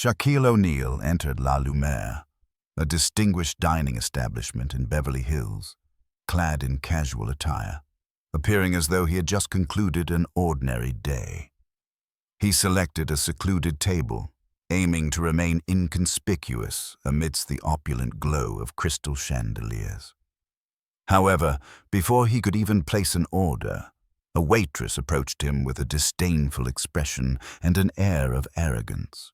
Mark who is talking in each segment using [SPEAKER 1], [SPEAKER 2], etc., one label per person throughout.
[SPEAKER 1] Shaquille O'Neal entered La Lumère, a distinguished dining establishment in Beverly Hills, clad in casual attire, appearing as though he had just concluded an ordinary day. He selected a secluded table, aiming to remain inconspicuous amidst the opulent glow of crystal chandeliers. However, before he could even place an order, a waitress approached him with a disdainful expression and an air of arrogance.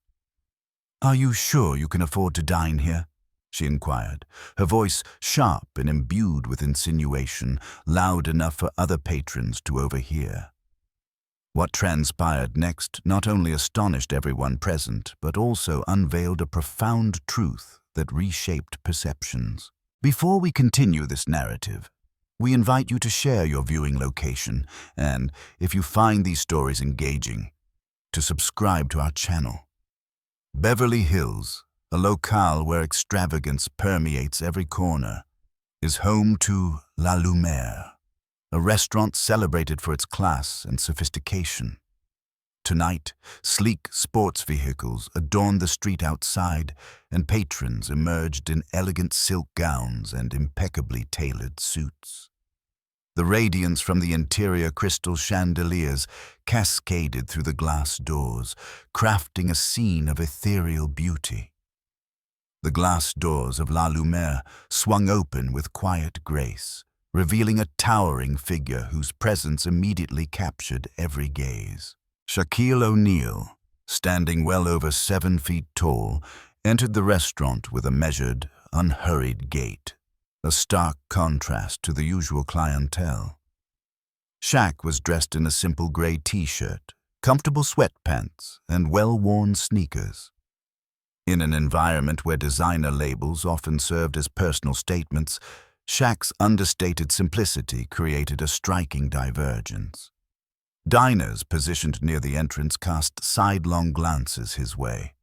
[SPEAKER 1] "Are you sure you can afford to dine here?" she inquired, her voice sharp and imbued with insinuation, loud enough for other patrons to overhear. What transpired next not only astonished everyone present, but also unveiled a profound truth that reshaped perceptions. Before we continue this narrative, we invite you to share your viewing location and, if you find these stories engaging, to subscribe to our channel. Beverly Hills, a locale where extravagance permeates every corner, is home to La Lumère, a restaurant celebrated for its class and sophistication. Tonight, sleek sports vehicles adorn the street outside, and patrons emerged in elegant silk gowns and impeccably tailored suits. The radiance from the interior crystal chandeliers cascaded through the glass doors, crafting a scene of ethereal beauty. The glass doors of La Lumère swung open with quiet grace, revealing a towering figure whose presence immediately captured every gaze. Shaquille O'Neal, standing well over 7 feet tall, entered the restaurant with a measured, unhurried gait, a stark contrast to the usual clientele. Shaq was dressed in a simple gray t-shirt, comfortable sweatpants, and well-worn sneakers. In an environment where designer labels often served as personal statements, Shaq's understated simplicity created a striking divergence. Diners positioned near the entrance cast sidelong glances his way.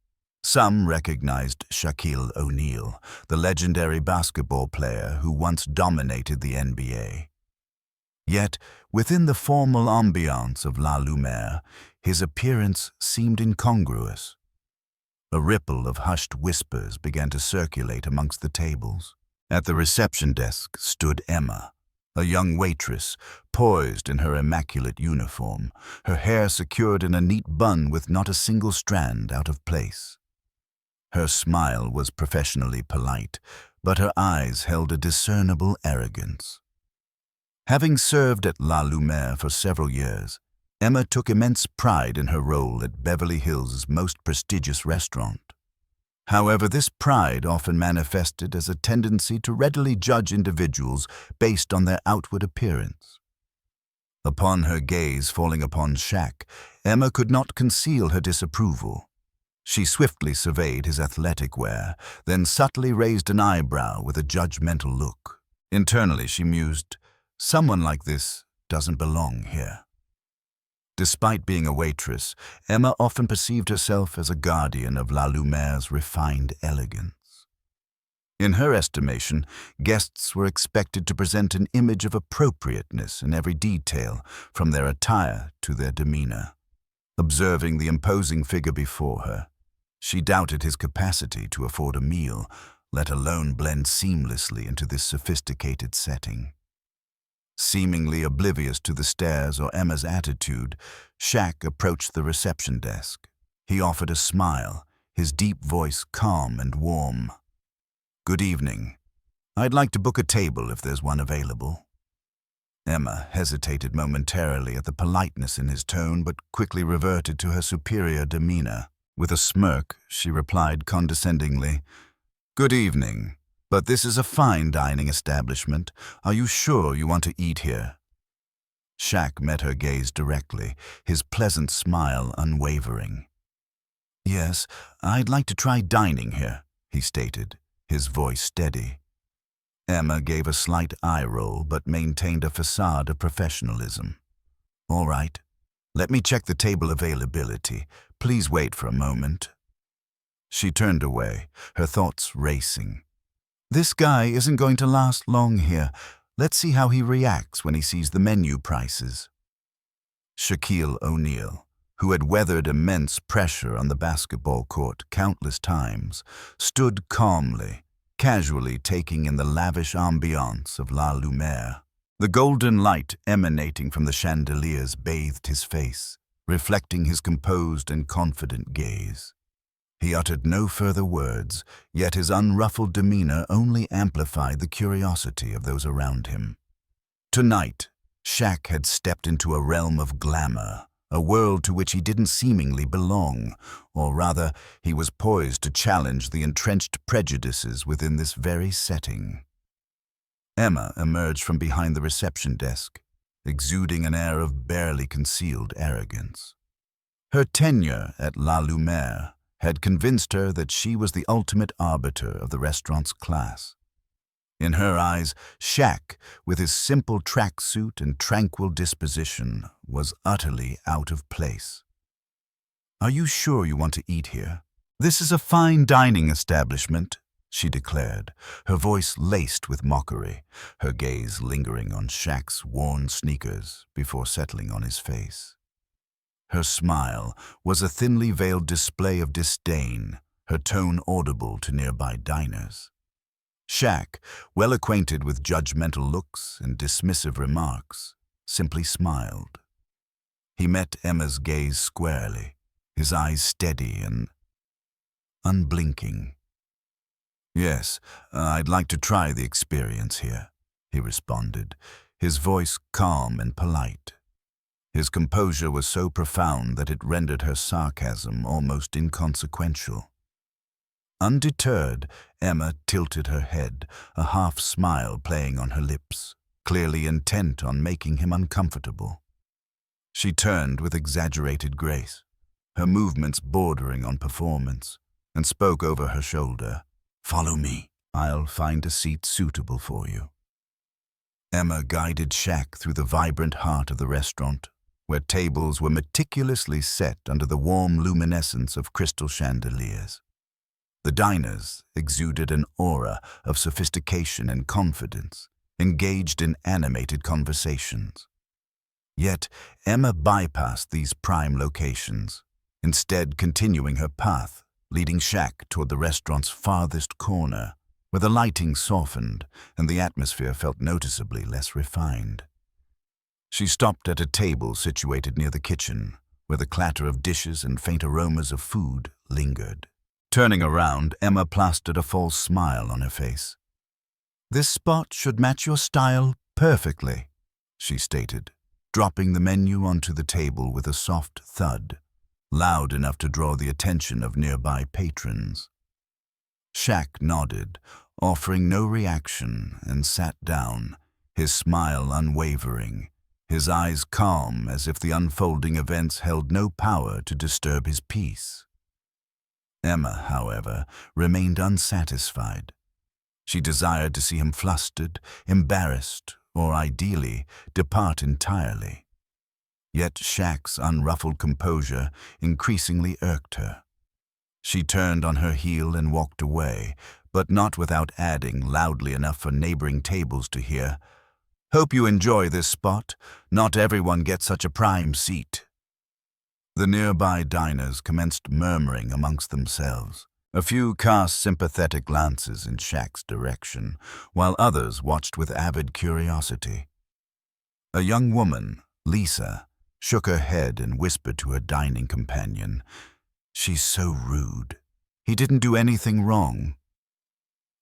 [SPEAKER 1] Some recognized Shaquille O'Neal, the legendary basketball player who once dominated the NBA. Yet, within the formal ambiance of La Lumère, his appearance seemed incongruous. A ripple of hushed whispers began to circulate amongst the tables. At the reception desk stood Emma, a young waitress, poised in her immaculate uniform, her hair secured in a neat bun with not a single strand out of place. Her smile was professionally polite, but her eyes held a discernible arrogance. Having served at La Lumère for several years, Emma took immense pride in her role at Beverly Hills' most prestigious restaurant. However, this pride often manifested as a tendency to readily judge individuals based on their outward appearance. Upon her gaze falling upon Shaq, Emma could not conceal her disapproval. She swiftly surveyed his athletic wear, then subtly raised an eyebrow with a judgmental look. Internally, she mused, "Someone like this doesn't belong here." Despite being a waitress, Emma often perceived herself as a guardian of La Lumère's refined elegance. In her estimation, guests were expected to present an image of appropriateness in every detail, from their attire to their demeanor. Observing the imposing figure before her, she doubted his capacity to afford a meal, let alone blend seamlessly into this sophisticated setting. Seemingly oblivious to the stares or Emma's attitude, Shaq approached the reception desk. He offered a smile, his deep voice calm and warm. "Good evening. I'd like to book a table if there's one available." Emma hesitated momentarily at the politeness in his tone, but quickly reverted to her superior demeanor. With a smirk, she replied condescendingly, "Good evening. But this is a fine dining establishment. Are you sure you want to eat here?" Shaq met her gaze directly, his pleasant smile unwavering. "Yes, I'd like to try dining here," he stated, his voice steady. Emma gave a slight eye roll but maintained a facade of professionalism. "All right. Let me check the table availability. Please wait for a moment." She turned away, her thoughts racing. "This guy isn't going to last long here. Let's see how he reacts when he sees the menu prices." Shaquille O'Neal, who had weathered immense pressure on the basketball court countless times, stood calmly, casually taking in the lavish ambiance of La Lumère. The golden light emanating from the chandeliers bathed his face, reflecting his composed and confident gaze. He uttered no further words, yet his unruffled demeanor only amplified the curiosity of those around him. Tonight, Shaq had stepped into a realm of glamour, a world to which he didn't seemingly belong, or rather, he was poised to challenge the entrenched prejudices within this very setting. Emma emerged from behind the reception desk, exuding an air of barely concealed arrogance. Her tenure at La Lumère had convinced her that she was the ultimate arbiter of the restaurant's class. In her eyes, Shaq, with his simple tracksuit and tranquil disposition, was utterly out of place. "Are you sure you want to eat here? This is a fine dining establishment," she declared, her voice laced with mockery, her gaze lingering on Shaq's worn sneakers before settling on his face. Her smile was a thinly veiled display of disdain, her tone audible to nearby diners. Shaq, well acquainted with judgmental looks and dismissive remarks, simply smiled. He met Emma's gaze squarely, his eyes steady and unblinking. "Yes, I'd like to try the experience here," he responded, his voice calm and polite. His composure was so profound that it rendered her sarcasm almost inconsequential. Undeterred, Emma tilted her head, a half-smile playing on her lips, clearly intent on making him uncomfortable. She turned with exaggerated grace, her movements bordering on performance, and spoke over her shoulder. "Follow me. I'll find a seat suitable for you." Emma guided Shaq through the vibrant heart of the restaurant, where tables were meticulously set under the warm luminescence of crystal chandeliers. The diners exuded an aura of sophistication and confidence, engaged in animated conversations. Yet Emma bypassed these prime locations, instead continuing her path, leading Shaq toward the restaurant's farthest corner, where the lighting softened and the atmosphere felt noticeably less refined. She stopped at a table situated near the kitchen, where the clatter of dishes and faint aromas of food lingered. Turning around, Emma plastered a false smile on her face. "This spot should match your style perfectly," she stated, dropping the menu onto the table with a soft thud, loud enough to draw the attention of nearby patrons. Shaq nodded, offering no reaction, and sat down, his smile unwavering, his eyes calm as if the unfolding events held no power to disturb his peace. Emma, however, remained unsatisfied. She desired to see him flustered, embarrassed, or ideally, depart entirely. Yet Shaq's unruffled composure increasingly irked her. She turned on her heel and walked away, but not without adding, loudly enough for neighboring tables to hear, "Hope you enjoy this spot. Not everyone gets such a prime seat." The nearby diners commenced murmuring amongst themselves. A few cast sympathetic glances in Shaq's direction, while others watched with avid curiosity. A young woman, Lisa, shook her head and whispered to her dining companion, "She's so rude. He didn't do anything wrong."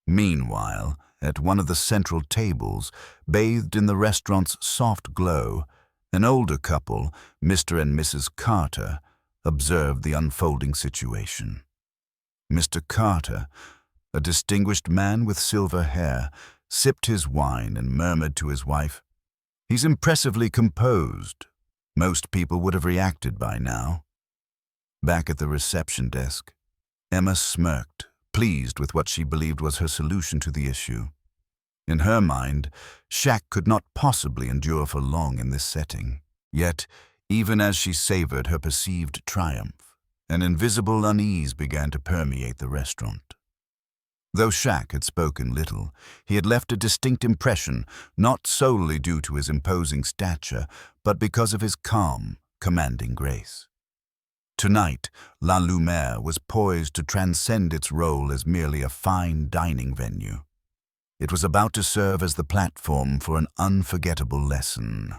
[SPEAKER 1] Meanwhile, at one of the central tables, bathed in the restaurant's soft glow, an older couple, Mr. and Mrs. Carter, observed the unfolding situation. Mr. Carter, a distinguished man with silver hair, sipped his wine and murmured to his wife, "He's impressively composed. Most people would have reacted by now." Back at the reception desk, Emma smirked, pleased with what she believed was her solution to the issue. In her mind, Shaq could not possibly endure for long in this setting. Yet, even as she savored her perceived triumph, an invisible unease began to permeate the restaurant. Though Shaq had spoken little, he had left a distinct impression, not solely due to his imposing stature, but because of his calm, commanding grace. Tonight, La Lumère was poised to transcend its role as merely a fine dining venue. It was about to serve as the platform for an unforgettable lesson.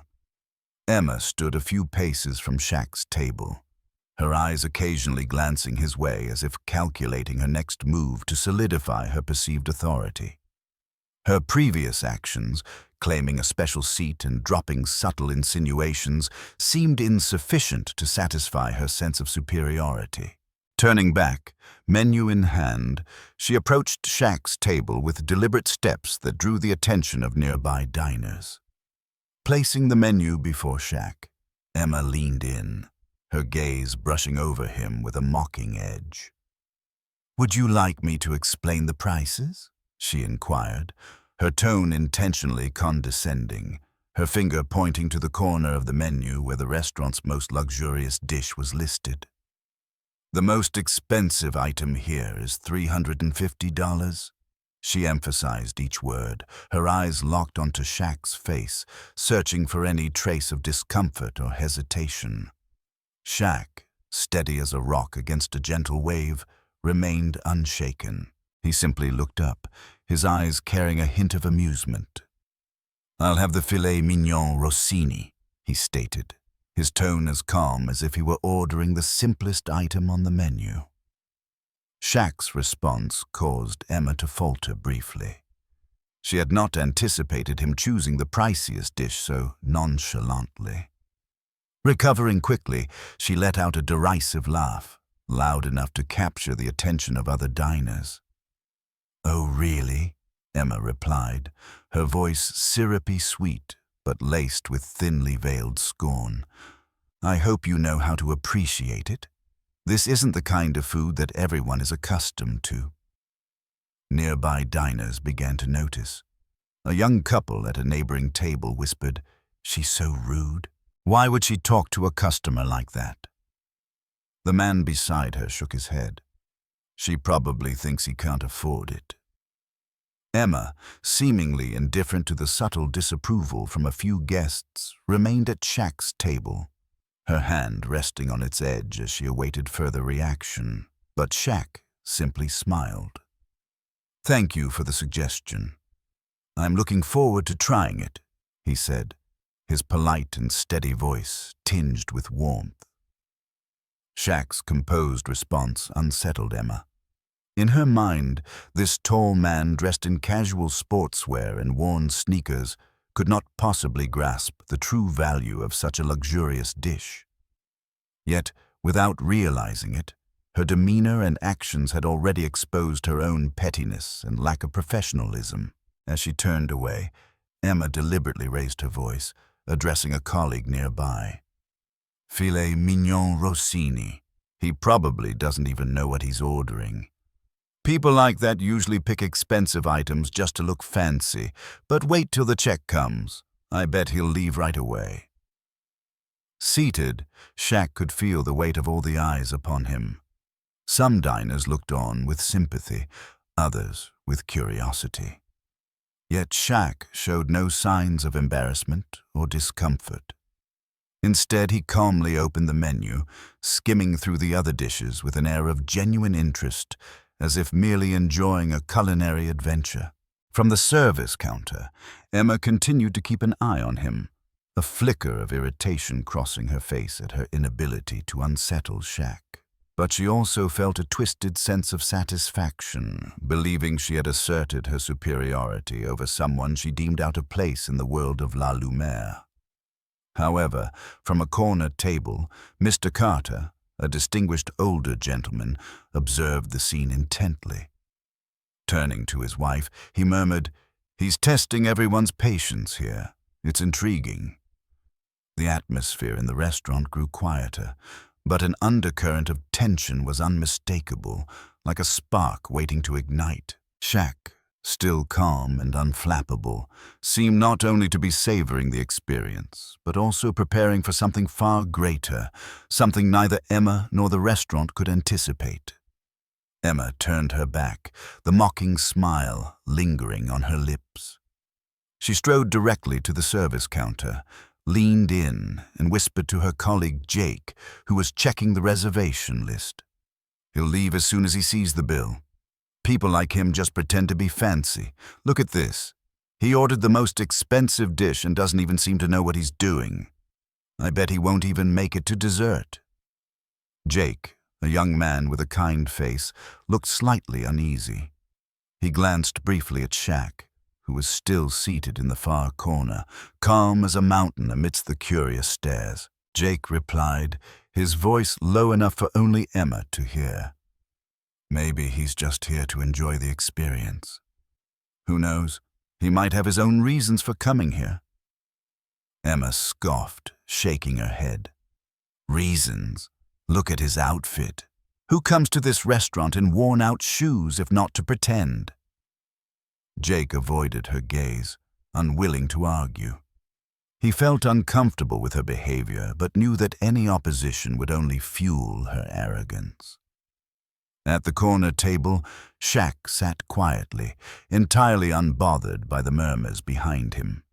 [SPEAKER 1] Emma stood a few paces from Shaq's table, her eyes occasionally glancing his way as if calculating her next move to solidify her perceived authority. Her previous actions, claiming a special seat and dropping subtle insinuations, seemed insufficient to satisfy her sense of superiority. Turning back, menu in hand, she approached Shaq's table with deliberate steps that drew the attention of nearby diners. Placing the menu before Shaq, Emma leaned in, her gaze brushing over him with a mocking edge. "Would you like me to explain the prices?" she inquired, her tone intentionally condescending, her finger pointing to the corner of the menu where the restaurant's most luxurious dish was listed. "The most expensive item here is $350. She emphasized each word, her eyes locked onto Shaq's face, searching for any trace of discomfort or hesitation. Shaq, steady as a rock against a gentle wave, remained unshaken. He simply looked up, his eyes carrying a hint of amusement. "I'll have the filet mignon rossini," he stated, his tone as calm as if he were ordering the simplest item on the menu. Shaq's response caused Emma to falter briefly. She had not anticipated him choosing the priciest dish so nonchalantly. Recovering quickly, she let out a derisive laugh, loud enough to capture the attention of other diners. "Oh, really?" Emma replied, her voice syrupy sweet, but laced with thinly veiled scorn. "I hope you know how to appreciate it. This isn't the kind of food that everyone is accustomed to." Nearby diners began to notice. A young couple at a neighboring table whispered, "She's so rude. Why would she talk to a customer like that?" The man beside her shook his head. "She probably thinks he can't afford it." Emma, seemingly indifferent to the subtle disapproval from a few guests, remained at Shaq's table, her hand resting on its edge as she awaited further reaction. But Shaq simply smiled. "Thank you for the suggestion. I'm looking forward to trying it," he said, his polite and steady voice tinged with warmth. Shaq's composed response unsettled Emma. In her mind, this tall man dressed in casual sportswear and worn sneakers could not possibly grasp the true value of such a luxurious dish. Yet, without realizing it, her demeanor and actions had already exposed her own pettiness and lack of professionalism. As she turned away, Emma deliberately raised her voice, addressing a colleague nearby. "Filet mignon rossini. He probably doesn't even know what he's ordering. People like that usually pick expensive items just to look fancy, but wait till the check comes. I bet he'll leave right away." Seated, Shaq could feel the weight of all the eyes upon him. Some diners looked on with sympathy, others with curiosity. Yet Shaq showed no signs of embarrassment or discomfort. Instead, he calmly opened the menu, skimming through the other dishes with an air of genuine interest, as if merely enjoying a culinary adventure. From the service counter, Emma continued to keep an eye on him, a flicker of irritation crossing her face at her inability to unsettle Shaq. But she also felt a twisted sense of satisfaction, believing she had asserted her superiority over someone she deemed out of place in the world of La Lumère. However, from a corner table, Mr. Carter, a distinguished older gentleman, observed the scene intently. Turning to his wife, he murmured, "He's testing everyone's patience here. It's intriguing." The atmosphere in the restaurant grew quieter, but an undercurrent of tension was unmistakable, like a spark waiting to ignite. Shaq, still calm and unflappable, seemed not only to be savoring the experience, but also preparing for something far greater, something neither Emma nor the restaurant could anticipate. Emma turned her back, the mocking smile lingering on her lips. She strode directly to the service counter, leaned in and whispered to her colleague Jake, who was checking the reservation list. "He'll leave as soon as he sees the bill. People like him just pretend to be fancy. Look at this. He ordered the most expensive dish and doesn't even seem to know what he's doing. I bet he won't even make it to dessert." Jake, a young man with a kind face, looked slightly uneasy. He glanced briefly at Shaq, who was still seated in the far corner, calm as a mountain amidst the curious stares. Jake replied, his voice low enough for only Emma to hear. "Maybe he's just here to enjoy the experience. Who knows? He might have his own reasons for coming here." Emma scoffed, shaking her head. "Reasons? Look at his outfit. Who comes to this restaurant in worn-out shoes if not to pretend?" Jake avoided her gaze, unwilling to argue. He felt uncomfortable with her behavior, but knew that any opposition would only fuel her arrogance. At the corner table, Shaq sat quietly, entirely unbothered by the murmurs behind him.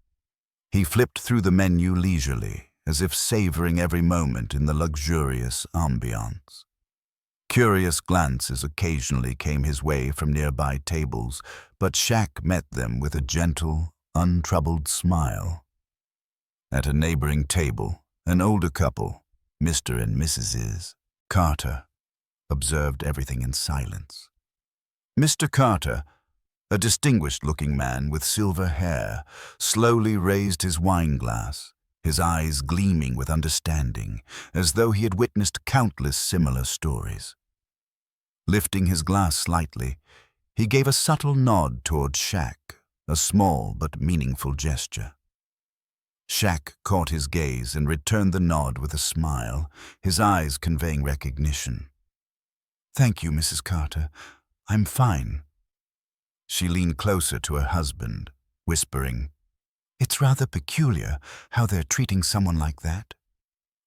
[SPEAKER 1] He flipped through the menu leisurely, as if savoring every moment in the luxurious ambiance. Curious glances occasionally came his way from nearby tables, but Shaq met them with a gentle, untroubled smile. At a neighboring table, an older couple, Mr. and Mrs. Carter, observed everything in silence. Mr. Carter, a distinguished-looking man with silver hair, slowly raised his wine glass, his eyes gleaming with understanding, as though he had witnessed countless similar stories. Lifting his glass slightly, he gave a subtle nod toward Shaq, a small but meaningful gesture. Shaq caught his gaze and returned the nod with a smile, his eyes conveying recognition. "Thank you, Mrs. Carter. I'm fine." She leaned closer to her husband, whispering, "It's rather peculiar how they're treating someone like that.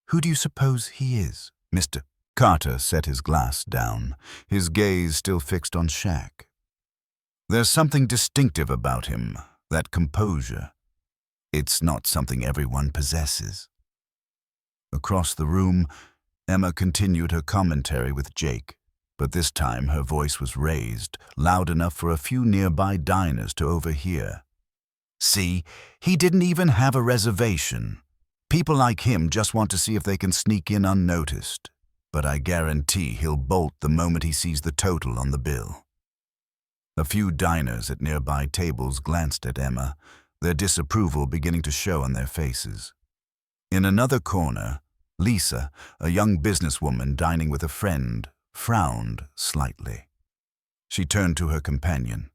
[SPEAKER 1] Who do you suppose he is?" Mr. Carter set his glass down, his gaze still fixed on Shaq. "There's something distinctive about him, that composure. It's not something everyone possesses." Across the room, Emma continued her commentary with Jake, but this time her voice was raised, loud enough for a few nearby diners to overhear. "See, he didn't even have a reservation. People like him just want to see if they can sneak in unnoticed. But I guarantee he'll bolt the moment he sees the total on the bill." A few diners at nearby tables glanced at Emma, their disapproval beginning to show on their faces. In another corner, Lisa, a young businesswoman dining with a friend, frowned slightly. She turned to her companion.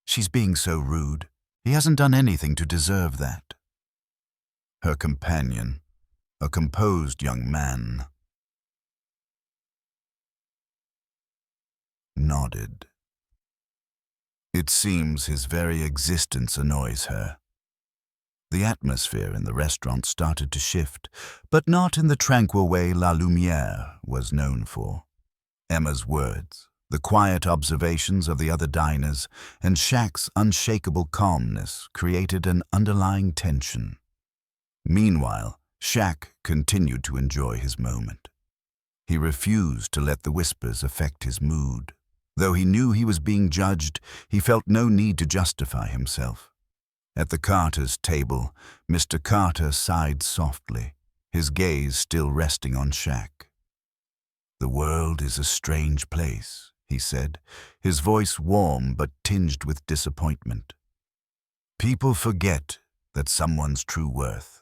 [SPEAKER 1] "She's being so rude. He hasn't done anything to deserve that." Her companion, a composed young man, nodded. It seems his very existence annoys her. The atmosphere in the restaurant started to shift, but not in the tranquil way La Lumère was known for. Emma's words, the quiet observations of the other diners, and Shaq's unshakable calmness created an underlying tension. Meanwhile, Shaq continued to enjoy his moment. He refused to let the whispers affect his mood. Though he knew he was being judged, he felt no need to justify himself. At the Carters' table, Mr. Carter sighed softly, his gaze still resting on Shaq. "The world is a strange place," he said, his voice warm but tinged with disappointment. "People forget that someone's true worth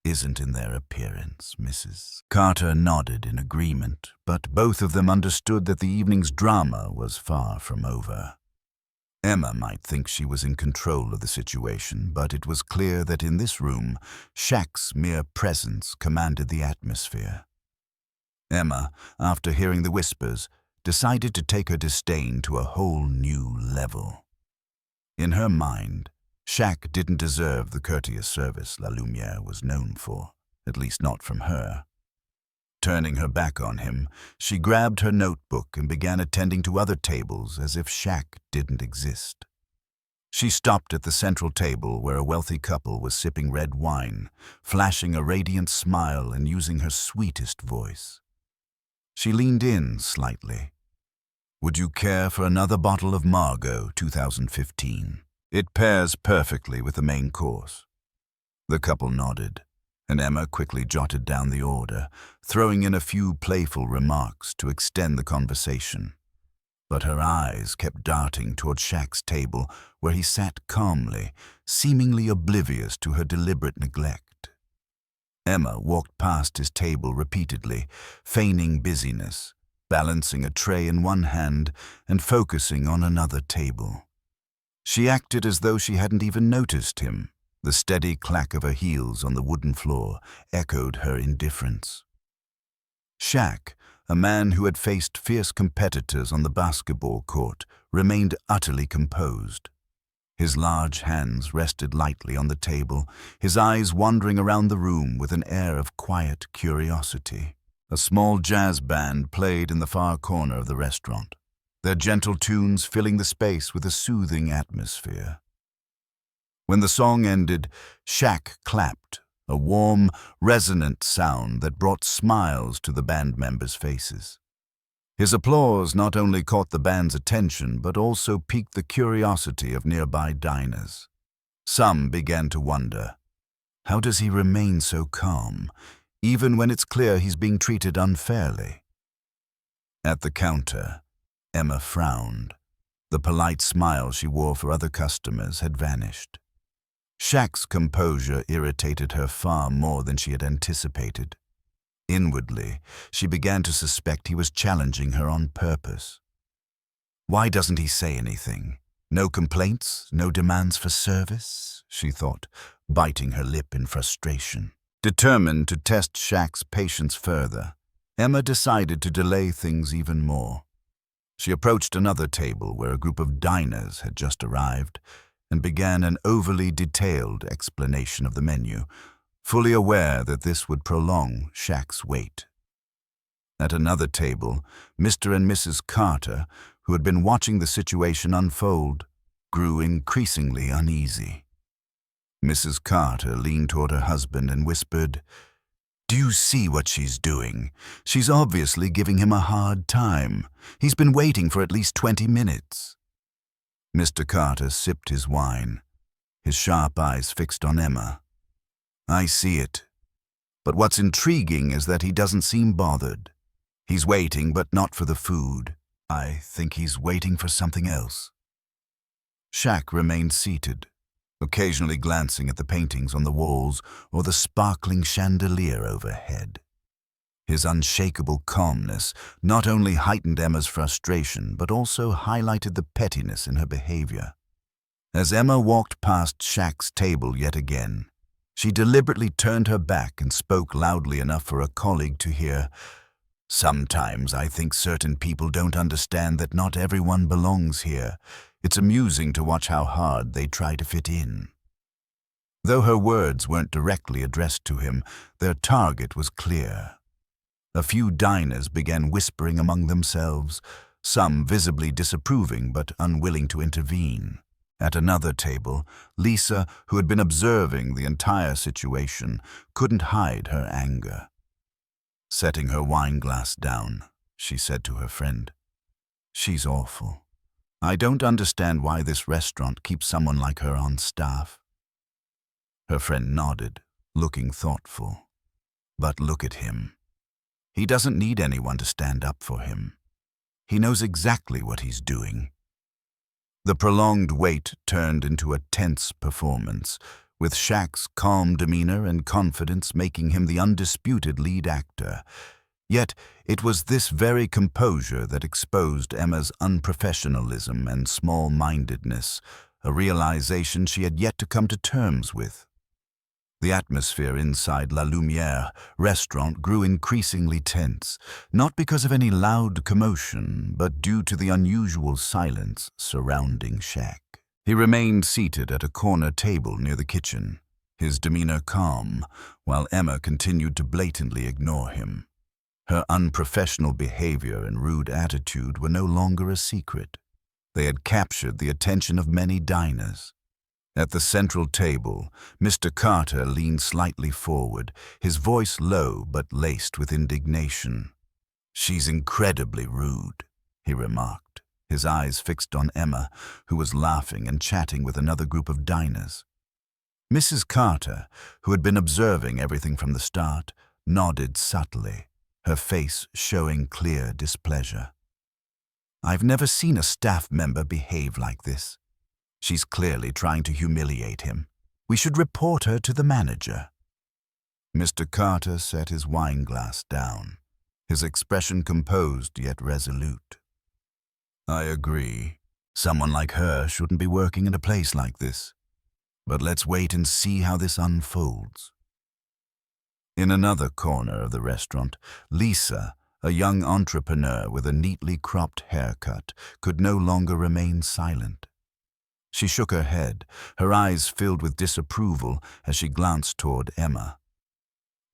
[SPEAKER 1] isn't in their appearance." Mrs. Carter nodded in agreement, but both of them understood that the evening's drama was far from over. Emma might think she was in control of the situation, but it was clear that in this room, Shaq's mere presence commanded the atmosphere. Emma, after hearing the whispers, decided to take her disdain to a whole new level. In her mind, Shaq didn't deserve the courteous service La Lumère was known for, at least not from her. Turning her back on him, she grabbed her notebook and began attending to other tables as if Shaq didn't exist. She stopped at the central table where a wealthy couple was sipping red wine, flashing a radiant smile and using her sweetest voice. She leaned in slightly. "Would you care for another bottle of Margot 2015? It pairs perfectly with the main course." The couple nodded, and Emma quickly jotted down the order, throwing in a few playful remarks to extend the conversation. But her eyes kept darting toward Shaq's table, where he sat calmly, seemingly oblivious to her deliberate neglect. Emma walked past his table repeatedly, feigning busyness, balancing a tray in one hand and focusing on another table. She acted as though she hadn't even noticed him. The steady clack of her heels on the wooden floor echoed her indifference. Shaq, a man who had faced fierce competitors on the basketball court, remained utterly composed. His large hands rested lightly on the table, his eyes wandering around the room with an air of quiet curiosity. A small jazz band played in the far corner of the restaurant, their gentle tunes filling the space with a soothing atmosphere. When the song ended, Shaq clapped, a warm, resonant sound that brought smiles to the band members' faces. His applause not only caught the band's attention, but also piqued the curiosity of nearby diners. Some began to wonder, how does he remain so calm, even when it's clear he's being treated unfairly? At the counter, Emma frowned. The polite smile she wore for other customers had vanished. Shaq's composure irritated her far more than she had anticipated. Inwardly, she began to suspect he was challenging her on purpose. Why doesn't he say anything? No complaints, no demands for service, she thought, biting her lip in frustration. Determined to test Shaq's patience further, Emma decided to delay things even more. She approached another table where a group of diners had just arrived and began an overly detailed explanation of the menu, fully aware that this would prolong Shaq's wait. At another table, Mr. and Mrs. Carter, who had been watching the situation unfold, grew increasingly uneasy. Mrs. Carter leaned toward her husband and whispered, "Do you see what she's doing? She's obviously giving him a hard time. He's been waiting for at least 20 minutes. Mr. Carter sipped his wine, his sharp eyes fixed on Emma. "I see it. But what's intriguing is that he doesn't seem bothered. He's waiting, but not for the food. I think he's waiting for something else." Shaq remained seated, occasionally glancing at the paintings on the walls or the sparkling chandelier overhead. His unshakable calmness not only heightened Emma's frustration, but also highlighted the pettiness in her behavior. As Emma walked past Shaq's table yet again, she deliberately turned her back and spoke loudly enough for a colleague to hear, "Sometimes I think certain people don't understand that not everyone belongs here. It's amusing to watch how hard they try to fit in." Though her words weren't directly addressed to him, their target was clear. A few diners began whispering among themselves, some visibly disapproving but unwilling to intervene. At another table, Lisa, who had been observing the entire situation, couldn't hide her anger. Setting her wine glass down, she said to her friend, "She's awful. I don't understand why this restaurant keeps someone like her on staff." Her friend nodded, looking thoughtful. "But look at him. He doesn't need anyone to stand up for him. He knows exactly what he's doing." The prolonged wait turned into a tense performance, with Shaq's calm demeanor and confidence making him the undisputed lead actor. Yet it was this very composure that exposed Emma's unprofessionalism and small-mindedness, a realization she had yet to come to terms with. The atmosphere inside La Lumère restaurant grew increasingly tense, not because of any loud commotion, but due to the unusual silence surrounding Shaq. He remained seated at a corner table near the kitchen, his demeanor calm, while Emma continued to blatantly ignore him. Her unprofessional behavior and rude attitude were no longer a secret. They had captured the attention of many diners. At the central table, Mr. Carter leaned slightly forward, his voice low but laced with indignation. "She's incredibly rude," he remarked, his eyes fixed on Emma, who was laughing and chatting with another group of diners. Mrs. Carter, who had been observing everything from the start, nodded subtly, her face showing clear displeasure. "I've never seen a staff member behave like this. She's clearly trying to humiliate him. We should report her to the manager." Mr. Carter set his wine glass down, his expression composed yet resolute. "I agree. Someone like her shouldn't be working in a place like this. But let's wait and see how this unfolds." In another corner of the restaurant, Lisa, a young entrepreneur with a neatly cropped haircut, could no longer remain silent. She shook her head, her eyes filled with disapproval as she glanced toward Emma.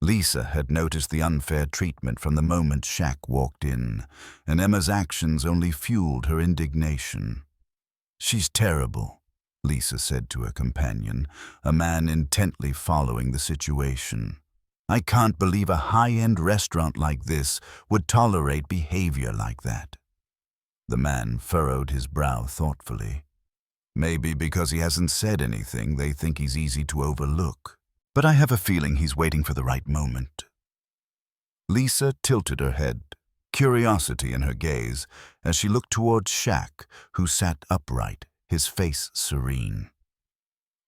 [SPEAKER 1] Lisa had noticed the unfair treatment from the moment Shaq walked in, and Emma's actions only fueled her indignation. "She's terrible," Lisa said to her companion, a man intently following the situation. "I can't believe a high-end restaurant like this would tolerate behavior like that." The man furrowed his brow thoughtfully. "Maybe because he hasn't said anything, they think he's easy to overlook. But I have a feeling he's waiting for the right moment." Lisa tilted her head, curiosity in her gaze, as she looked towards Shaq, who sat upright, his face serene.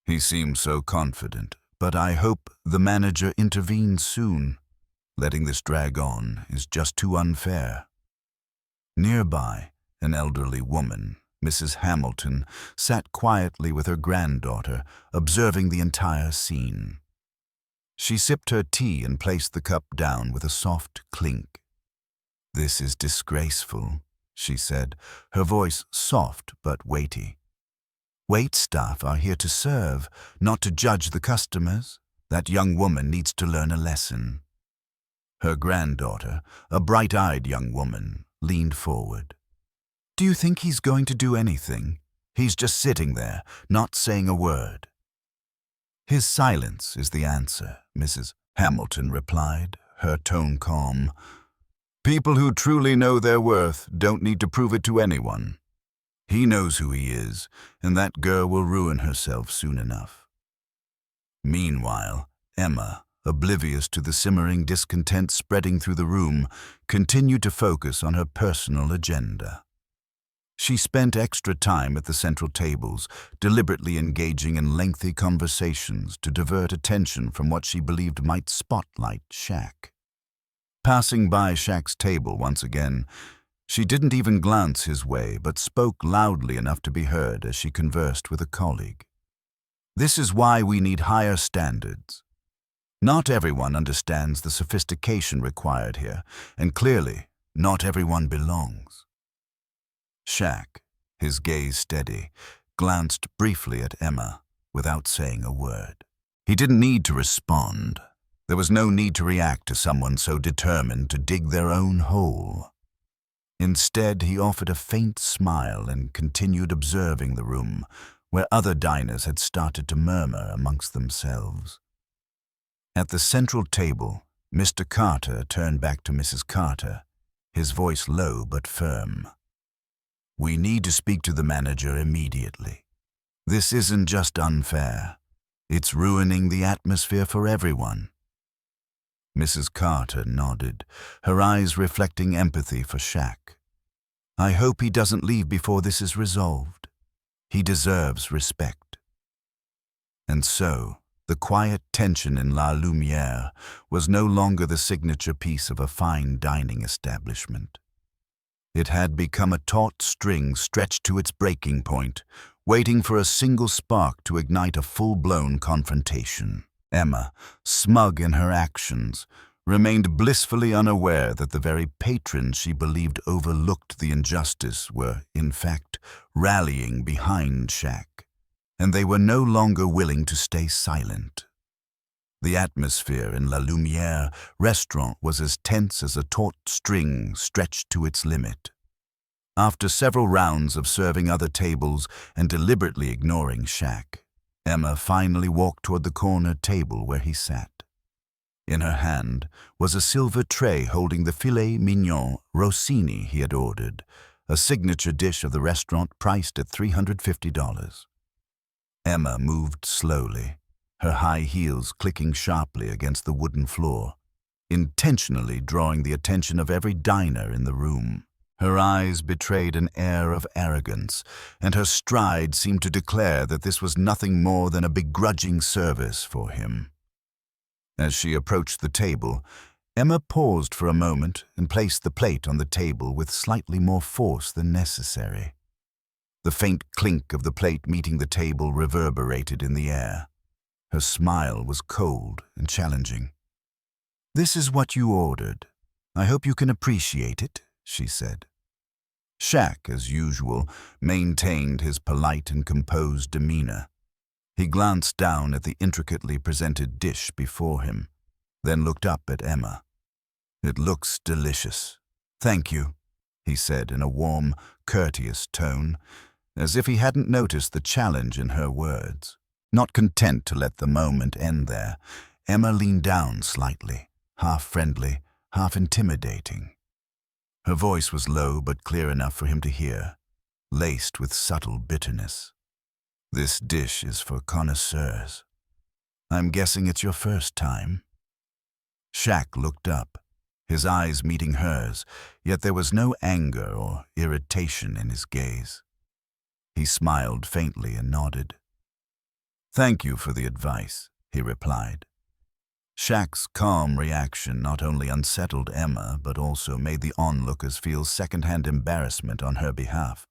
[SPEAKER 1] "He seems so confident, but I hope the manager intervenes soon. Letting this drag on is just too unfair." Nearby, an elderly woman, Mrs. Hamilton, sat quietly with her granddaughter, observing the entire scene. She sipped her tea and placed the cup down with a soft clink. "This is disgraceful," she said, her voice soft but weighty. "Wait staff are here to serve, not to judge the customers. That young woman needs to learn a lesson." Her granddaughter, a bright-eyed young woman, leaned forward. "Do you think he's going to do anything? He's just sitting there, not saying a word." "His silence is the answer," Mrs. Hamilton replied, her tone calm. "People who truly know their worth don't need to prove it to anyone. He knows who he is, and that girl will ruin herself soon enough." Meanwhile, Emma, oblivious to the simmering discontent spreading through the room, continued to focus on her personal agenda. She spent extra time at the central tables, deliberately engaging in lengthy conversations to divert attention from what she believed might spotlight Shaq. Passing by Shaq's table once again, she didn't even glance his way but spoke loudly enough to be heard as she conversed with a colleague. "This is why we need higher standards. Not everyone understands the sophistication required here, and clearly, not everyone belongs." Shaq, his gaze steady, glanced briefly at Emma without saying a word. He didn't need to respond. There was no need to react to someone so determined to dig their own hole. Instead, he offered a faint smile and continued observing the room, where other diners had started to murmur amongst themselves. At the central table, Mr. Carter turned back to Mrs. Carter, his voice low but firm. "We need to speak to the manager immediately. This isn't just unfair. It's ruining the atmosphere for everyone." Mrs. Carter nodded, her eyes reflecting empathy for Shaq. "I hope he doesn't leave before this is resolved. He deserves respect." And so, the quiet tension in La Lumère was no longer the signature piece of a fine dining establishment. It had become a taut string stretched to its breaking point, waiting for a single spark to ignite a full-blown confrontation. Emma, smug in her actions, remained blissfully unaware that the very patrons she believed overlooked the injustice were, in fact, rallying behind Shaq, and they were no longer willing to stay silent. The atmosphere in La Lumère restaurant was as tense as a taut string stretched to its limit. After several rounds of serving other tables and deliberately ignoring Shaq, Emma finally walked toward the corner table where he sat. In her hand was a silver tray holding the filet mignon rossini he had ordered, a signature dish of the restaurant priced at $350. Emma moved slowly, her high heels clicking sharply against the wooden floor, intentionally drawing the attention of every diner in the room. Her eyes betrayed an air of arrogance, and her stride seemed to declare that this was nothing more than a begrudging service for him. As she approached the table, Emma paused for a moment and placed the plate on the table with slightly more force than necessary. The faint clink of the plate meeting the table reverberated in the air. Her smile was cold and challenging. "This is what you ordered. I hope you can appreciate it," she said. Shaq, as usual, maintained his polite and composed demeanor. He glanced down at the intricately presented dish before him, then looked up at Emma. "It looks delicious. Thank you," he said in a warm, courteous tone, as if he hadn't noticed the challenge in her words. Not content to let the moment end there, Emma leaned down slightly, half friendly, half intimidating. Her voice was low but clear enough for him to hear, laced with subtle bitterness. "This dish is for connoisseurs. I'm guessing it's your first time?" Shaq looked up, his eyes meeting hers, yet there was no anger or irritation in his gaze. He smiled faintly and nodded. "Thank you for the advice," he replied. Shaq's calm reaction not only unsettled Emma, but also made the onlookers feel second-hand embarrassment on her behalf.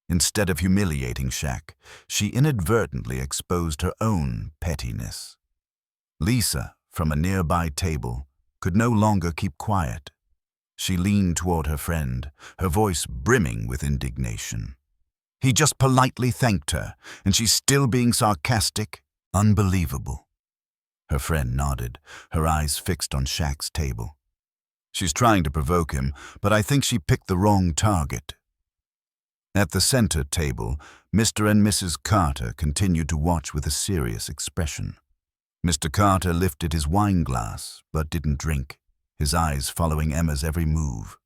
[SPEAKER 1] Instead of humiliating Shaq, she inadvertently exposed her own pettiness. Lisa, from a nearby table, could no longer keep quiet. She leaned toward her friend, her voice brimming with indignation. He just politely thanked her, and she's still being sarcastic? Unbelievable. Her friend nodded, her eyes fixed on Shaq's table. "She's trying to provoke him, but I think she picked the wrong target." At the center table, Mr. and Mrs. Carter continued to watch with a serious expression. Mr. Carter lifted his wine glass, but didn't drink, his eyes following Emma's every move.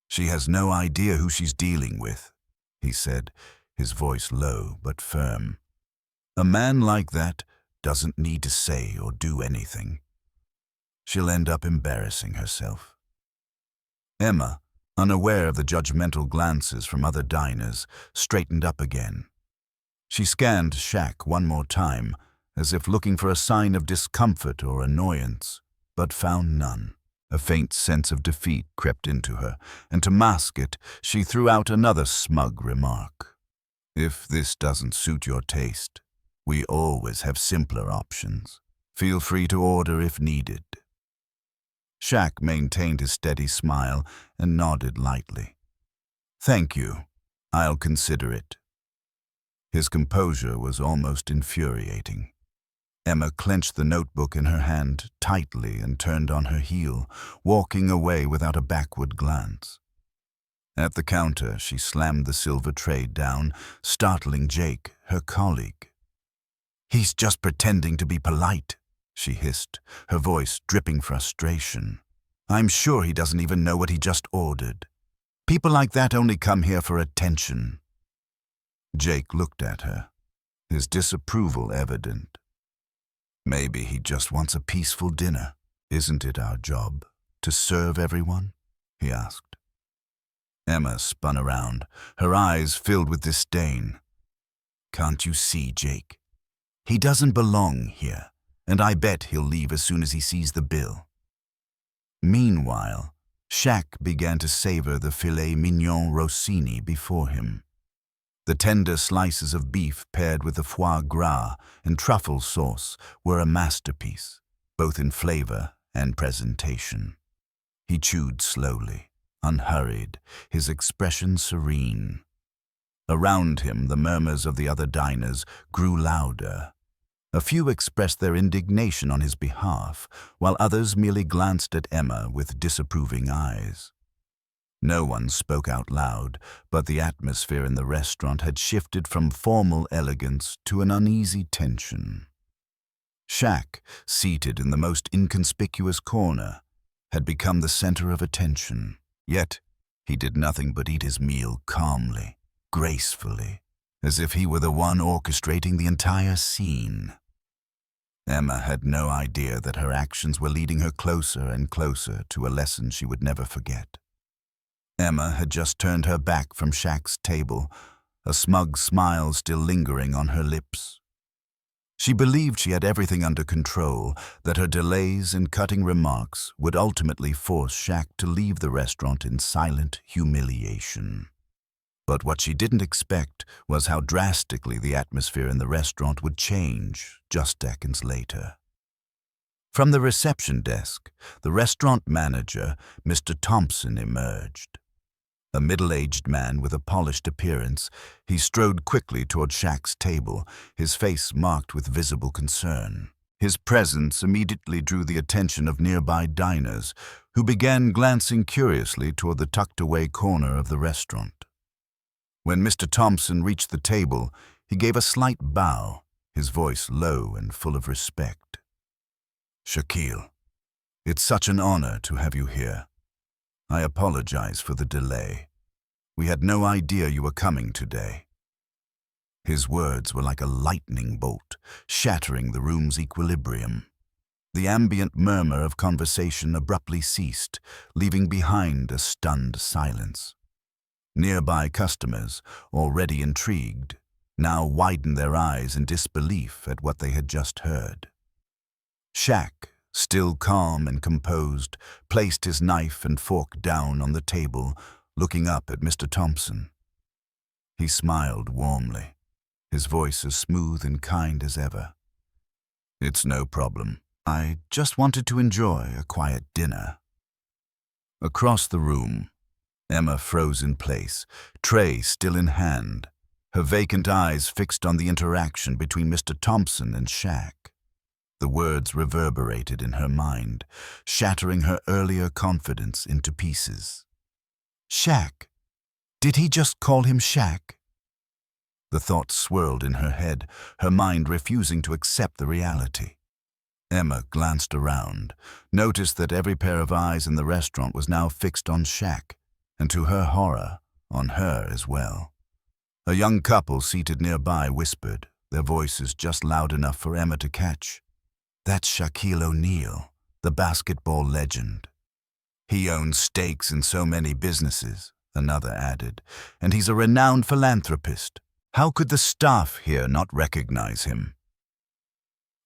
[SPEAKER 1] "She has no idea who she's dealing with," he said, his voice low but firm. "A man like that doesn't need to say or do anything. She'll end up embarrassing herself." Emma, unaware of the judgmental glances from other diners, straightened up again. She scanned Shaq one more time, as if looking for a sign of discomfort or annoyance, but found none. A faint sense of defeat crept into her, and to mask it, she threw out another smug remark. "If this doesn't suit your taste, we always have simpler options. Feel free to order if needed." Shaq maintained his steady smile and nodded lightly. "Thank you. I'll consider it." His composure was almost infuriating. Emma clenched the notebook in her hand tightly and turned on her heel, walking away without a backward glance. At the counter, she slammed the silver tray down, startling Jake, her colleague. "He's just pretending to be polite," she hissed, her voice dripping frustration. "I'm sure he doesn't even know what he just ordered. People like that only come here for attention." Jake looked at her, his disapproval evident. "Maybe he just wants a peaceful dinner. Isn't it our job to serve everyone?" he asked. Emma spun around, her eyes filled with disdain. "Can't you see, Jake? He doesn't belong here, and I bet he'll leave as soon as he sees the bill." Meanwhile, Shaq began to savor the filet mignon rossini before him. The tender slices of beef paired with the foie gras and truffle sauce were a masterpiece, both in flavor and presentation. He chewed slowly, unhurried, his expression serene. Around him, the murmurs of the other diners grew louder. A few expressed their indignation on his behalf, while others merely glanced at Emma with disapproving eyes. No one spoke out loud, but the atmosphere in the restaurant had shifted from formal elegance to an uneasy tension. Shaq, seated in the most inconspicuous corner, had become the center of attention. Yet, he did nothing but eat his meal calmly, gracefully, as if he were the one orchestrating the entire scene. Emma had no idea that her actions were leading her closer and closer to a lesson she would never forget. Emma had just turned her back from Shaq's table, a smug smile still lingering on her lips. She believed she had everything under control, that her delays and cutting remarks would ultimately force Shaq to leave the restaurant in silent humiliation. But what she didn't expect was how drastically the atmosphere in the restaurant would change just seconds later. From the reception desk, the restaurant manager, Mr. Thompson, emerged. A middle-aged man with a polished appearance, he strode quickly toward Shaq's table, his face marked with visible concern. His presence immediately drew the attention of nearby diners, who began glancing curiously toward the tucked-away corner of the restaurant. When Mr. Thompson reached the table, he gave a slight bow, his voice low and full of respect. "Shaquille, it's such an honor to have you here. I apologize for the delay. We had no idea you were coming today." His words were like a lightning bolt, shattering the room's equilibrium. The ambient murmur of conversation abruptly ceased, leaving behind a stunned silence. Nearby customers, already intrigued, now widened their eyes in disbelief at what they had just heard. Shaq, still calm and composed, placed his knife and fork down on the table, looking up at Mr. Thompson. He smiled warmly, his voice as smooth and kind as ever. "It's no problem. I just wanted to enjoy a quiet dinner." Across the room, Emma froze in place, tray still in hand, her vacant eyes fixed on the interaction between Mr. Thompson and Shaq. The words reverberated in her mind, shattering her earlier confidence into pieces. Shaq? Did he just call him Shaq? The thought swirled in her head, her mind refusing to accept the reality. Emma glanced around, noticed that every pair of eyes in the restaurant was now fixed on Shaq, and to her horror, on her as well. A young couple seated nearby whispered, their voices just loud enough for Emma to catch. "That's Shaquille O'Neal, the basketball legend. He owns stakes in so many businesses," another added, "and he's a renowned philanthropist. How could the staff here not recognize him?"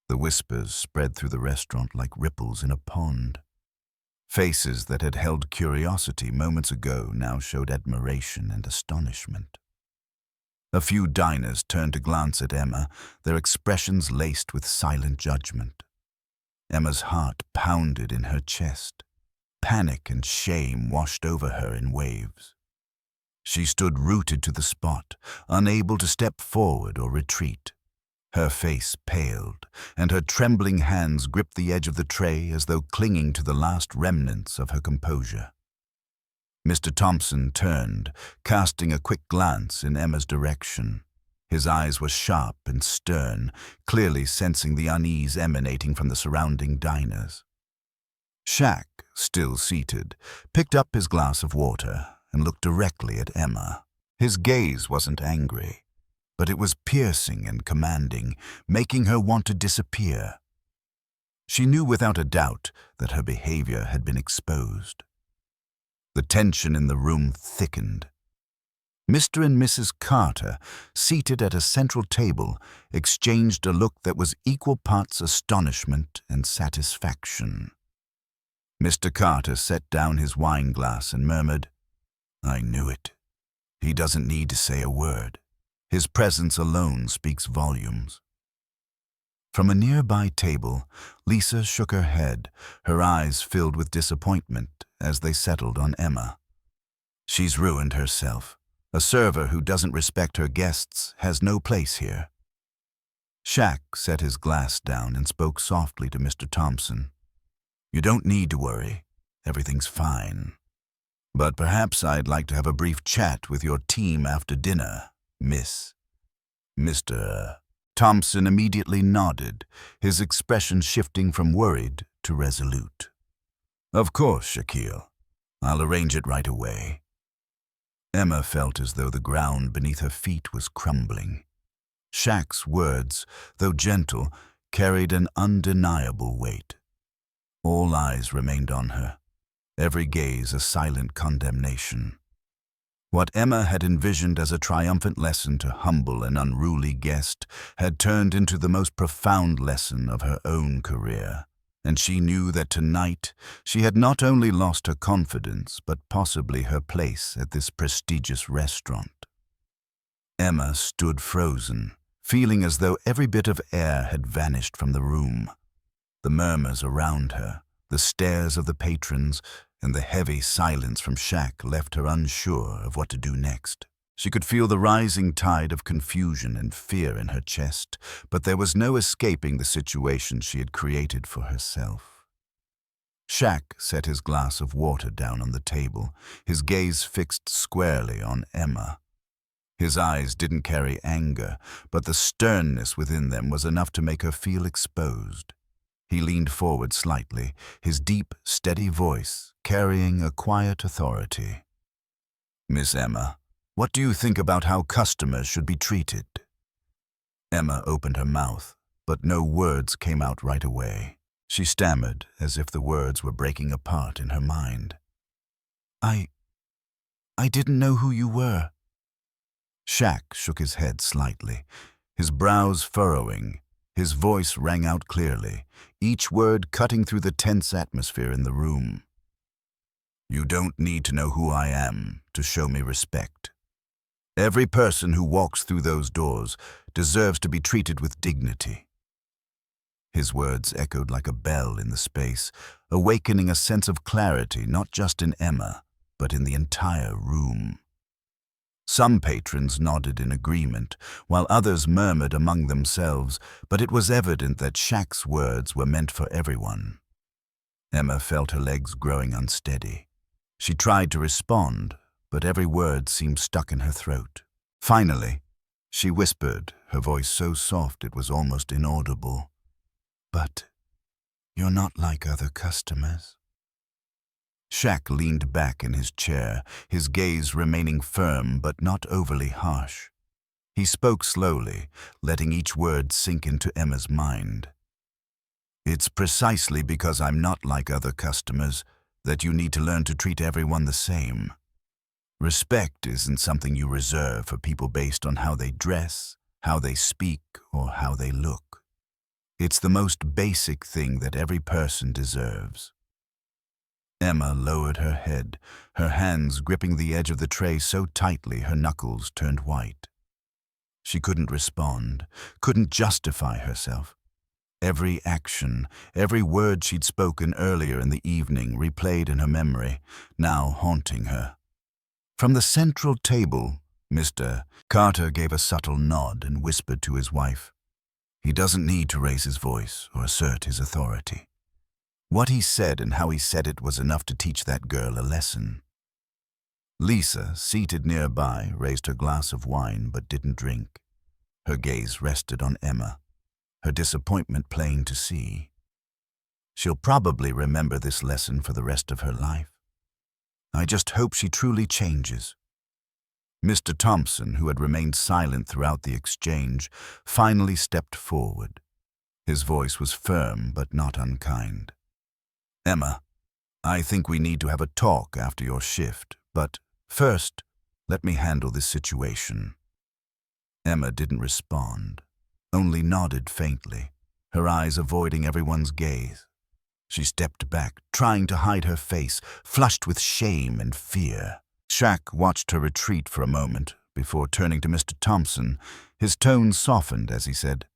[SPEAKER 1] The whispers spread through the restaurant like ripples in a pond. Faces that had held curiosity moments ago now showed admiration and astonishment. A few diners turned to glance at Emma, their expressions laced with silent judgment. Emma's heart pounded in her chest. Panic and shame washed over her in waves. She stood rooted to the spot, unable to step forward or retreat. Her face paled, and her trembling hands gripped the edge of the tray as though clinging to the last remnants of her composure. Mr. Thompson turned, casting a quick glance in Emma's direction. His eyes were sharp and stern, clearly sensing the unease emanating from the surrounding diners. Shaq, still seated, picked up his glass of water and looked directly at Emma. His gaze wasn't angry, but it was piercing and commanding, making her want to disappear. She knew without a doubt that her behavior had been exposed. The tension in the room thickened. Mr. and Mrs. Carter, seated at a central table, exchanged a look that was equal parts astonishment and satisfaction. Mr. Carter set down his wine glass and murmured, "I knew it. He doesn't need to say a word. His presence alone speaks volumes." From a nearby table, Lisa shook her head, her eyes filled with disappointment as they settled on Emma. "She's ruined herself. A server who doesn't respect her guests has no place here." Shaq set his glass down and spoke softly to Mr. Thompson. "You don't need to worry. Everything's fine." But perhaps I'd like to have a brief chat with your team after dinner, Miss. Mr. Thompson immediately nodded, his expression shifting from worried to resolute. Of course, Shaquille. I'll arrange it right away. Emma felt as though the ground beneath her feet was crumbling. Shaq's words, though gentle, carried an undeniable weight. All eyes remained on her, every gaze a silent condemnation. What Emma had envisioned as a triumphant lesson to humble and unruly guest had turned into the most profound lesson of her own career, and she knew that tonight she had not only lost her confidence but possibly her place at this prestigious restaurant. Emma stood frozen, feeling as though every bit of air had vanished from the room. The murmurs around her, the stares of the patrons, and the heavy silence from Shaq left her unsure of what to do next. She could feel the rising tide of confusion and fear in her chest, but there was no escaping the situation she had created for herself. Shaq set his glass of water down on the table, his gaze fixed squarely on Emma. His eyes didn't carry anger, but the sternness within them was enough to make her feel exposed. He leaned forward slightly, his deep, steady voice carrying a quiet authority. Miss Emma, what do you think about how customers should be treated? Emma opened her mouth, but no words came out right away. She stammered as if the words were breaking apart in her mind. I didn't know who you were. Shaq shook his head slightly, his brows furrowing. His voice rang out clearly, each word cutting through the tense atmosphere in the room. You don't need to know who I am to show me respect. Every person who walks through those doors deserves to be treated with dignity. His words echoed like a bell in the space, awakening a sense of clarity not just in Emma, but in the entire room. Some patrons nodded in agreement, while others murmured among themselves, but it was evident that Shaq's words were meant for everyone. Emma felt her legs growing unsteady. She tried to respond, but every word seemed stuck in her throat. Finally, she whispered, her voice so soft it was almost inaudible. But you're not like other customers. Shaq leaned back in his chair, his gaze remaining firm but not overly harsh. He spoke slowly, letting each word sink into Emma's mind. It's precisely because I'm not like other customers that you need to learn to treat everyone the same. Respect isn't something you reserve for people based on how they dress, how they speak, or how they look. It's the most basic thing that every person deserves. Emma lowered her head, her hands gripping the edge of the tray so tightly her knuckles turned white. She couldn't respond, couldn't justify herself. Every action, every word she'd spoken earlier in the evening replayed in her memory, now haunting her. From the central table, Mr. Carter gave a subtle nod and whispered to his wife. He doesn't need to raise his voice or assert his authority. What he said and how he said it was enough to teach that girl a lesson. Lisa, seated nearby, raised her glass of wine but didn't drink. Her gaze rested on Emma, her disappointment plain to see. She'll probably remember this lesson for the rest of her life. I just hope she truly changes. Mr. Thompson, who had remained silent throughout the exchange, finally stepped forward. His voice was firm but not unkind. Emma, I think we need to have a talk after your shift, but first, let me handle this situation. Emma didn't respond, only nodded faintly, her eyes avoiding everyone's gaze. She stepped back, trying to hide her face, flushed with shame and fear. Shaq watched her retreat for a moment before turning to Mr. Thompson. His tone softened as he said,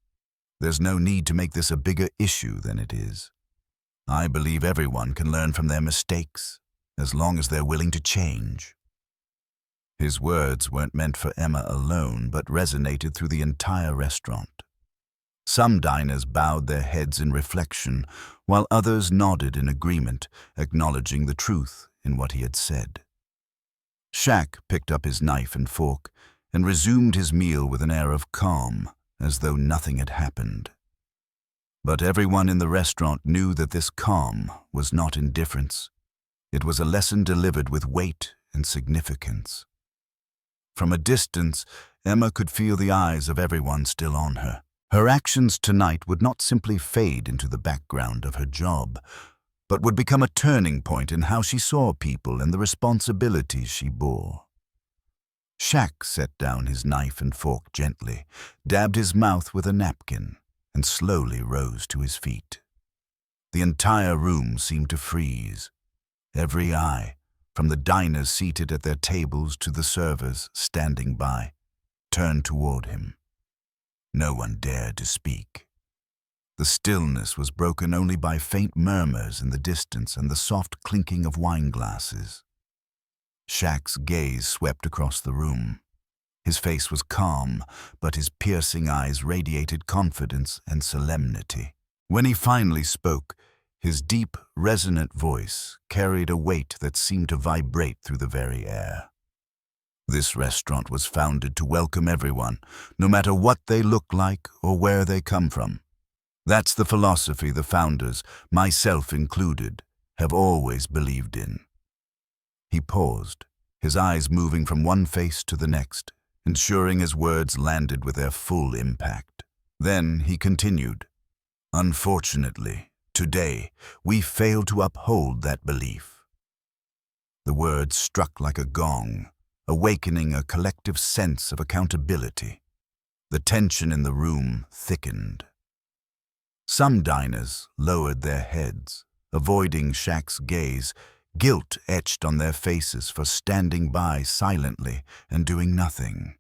[SPEAKER 1] "There's no need to make this a bigger issue than it is. I believe everyone can learn from their mistakes, as long as they're willing to change." His words weren't meant for Emma alone, but resonated through the entire restaurant. Some diners bowed their heads in reflection, while others nodded in agreement, acknowledging the truth in what he had said. Shaq picked up his knife and fork and resumed his meal with an air of calm, as though nothing had happened. But everyone in the restaurant knew that this calm was not indifference. It was a lesson delivered with weight and significance. From a distance, Emma could feel the eyes of everyone still on her. Her actions tonight would not simply fade into the background of her job, but would become a turning point in how she saw people and the responsibilities she bore. Shaq set down his knife and fork gently, dabbed his mouth with a napkin, and slowly rose to his feet. The entire room seemed to freeze. Every eye, from the diners seated at their tables to the servers standing by, turned toward him. No one dared to speak. The stillness was broken only by faint murmurs in the distance and the soft clinking of wine glasses. Shaq's gaze swept across the room. His face was calm, but his piercing eyes radiated confidence and solemnity. When he finally spoke, his deep, resonant voice carried a weight that seemed to vibrate through the very air. This restaurant was founded to welcome everyone, no matter what they look like or where they come from. That's the philosophy the founders, myself included, have always believed in. He paused, his eyes moving from one face to the next, ensuring his words landed with their full impact. Then he continued, "Unfortunately, today, we fail to uphold that belief." The words struck like a gong, awakening a collective sense of accountability. The tension in the room thickened. Some diners lowered their heads, avoiding Shaq's gaze, guilt etched on their faces for standing by silently and doing nothing.